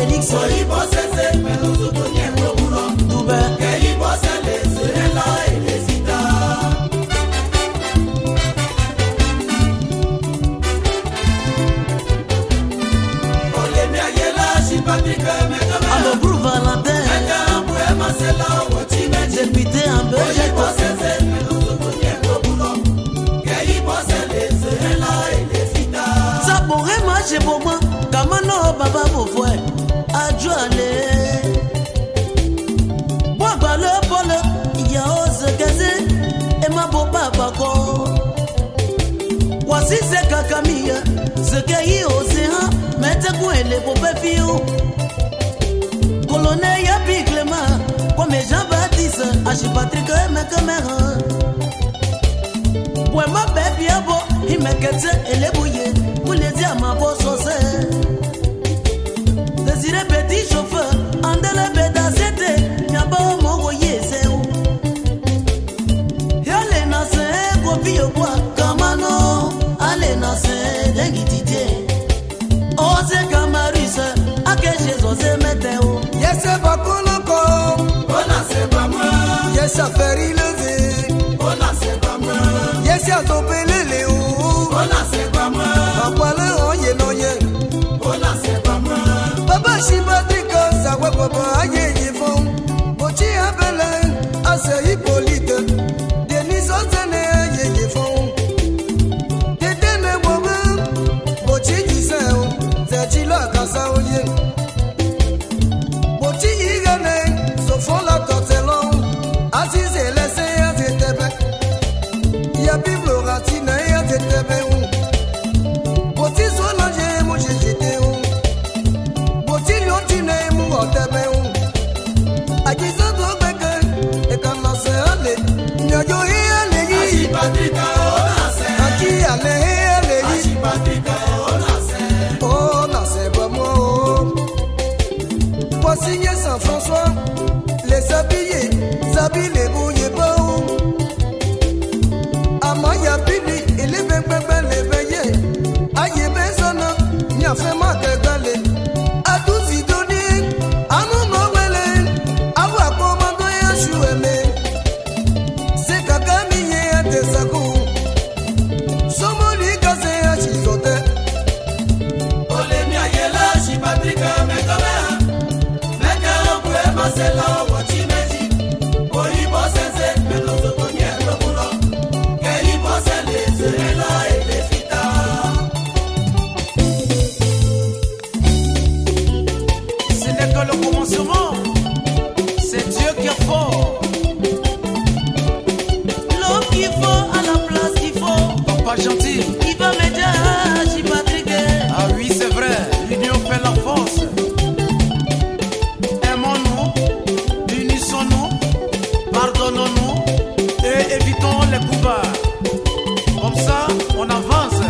Félix Toubé Amobou Valentin député en Belgique ça pourrait marcher pour moi Kamano Baba Boufoué Adjouane Boba le polo Yao Zekeze Et ma boba bako Voici c'est Kakamia Ce qui est océan Mette quoi les bobes fiou Colonel Yapi Clément Comme Jean-Baptiste Hachi Patrick et mes caméras Ouais ma bébé abo Il me quête et les bouillés Pour les dire ma bosse Désiré petit chauffeur Andele beda zete Nyaba mogoye c'est où Yale na se Kopi yo bois Kamano Ale na se Dengi titié Ose Kamarise Ake Jésus se mette où Yes, pas Koloko. C'est pas moi. Yes, à faire lever. C'est pas moi. Yes, à tomber les léos. C'est pas moi. À parler en yénoye. C'est pas moi. Papa Chibatrika, ça va papa yé fond. Bochi appelé, assez Hippolyte. Denis Ozene yé fond. Tétene bobe. Bochi disait, c'est Chila Kasaoye. Bochi Igane, Sofon la Tortelon. Aziz et laissé à Zétebe. Y'a Bible Ratine et à Zétebe. Bochi Solange, moi j'étais où. Bochi Lyotine, moi t'aimais où. Akiza Dobeke, et quand on s'est allé, Nyayo et allé. Aki allé, oh, non, c'est pas moi. Pour signer Saint-François, les habillés, les bouillés pas où. Amaya Bini, et les bébés, les veillés. Aïe, Benzona, n'y a fait ma galé. A tous idonés, à mon mouelle, à voir comment doit jouer. C'est Kakami et des agous. Somoli Gazé à Chizote. Ce n'est que le commencement C'est Dieu qui est fort L'homme qu'il faut à la place qu'il faut Papa gentil Il va m'aider à Hachi Patrick Ah oui c'est vrai L'union fait la force Aimons-nous Unissons-nous Pardonnons-nous Et évitons les coups bas Comme ça on avance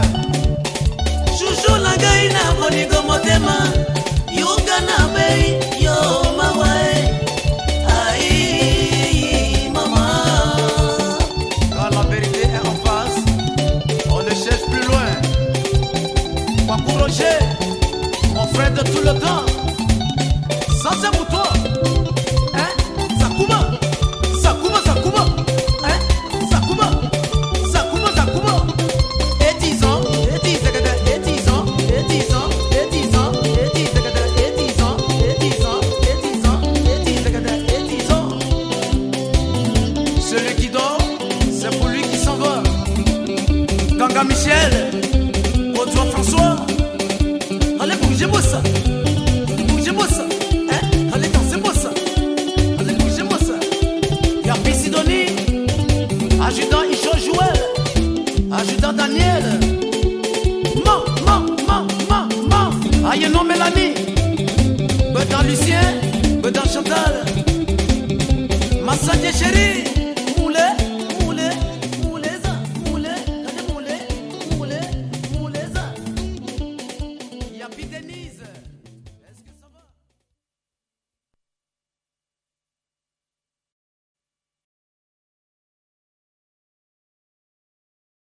Chouchou la gaïna Bonigo motema Yugana bei Yo mawae Aïe maman Quand la vérité est en face On ne cherche plus loin Pakou Roger Mon frère de tout le temps Ça c'est pour toi Hein Sakuma Sakuma Sakuma Hein Sakuma Sakuma Sakuma Et 10 ans Et 10 et 10 ans Et 10 ans Et 10 ans Et 10 et 10 ans Et 10 ans Et 10 ans Et 10 et 10 ans Celui qui dort C'est pour lui qui s'en va Ganga Michel Audouin François Allez bougez-moi ça Bougez-moi ça Hein Allez dansez-moi ça Allez bougez-moi ça Y'a Pissidoni Adjudant Isho Joël Adjudant Daniel Aïe non Mélanie Bedan Lucien Bedan Chantal Massa chérie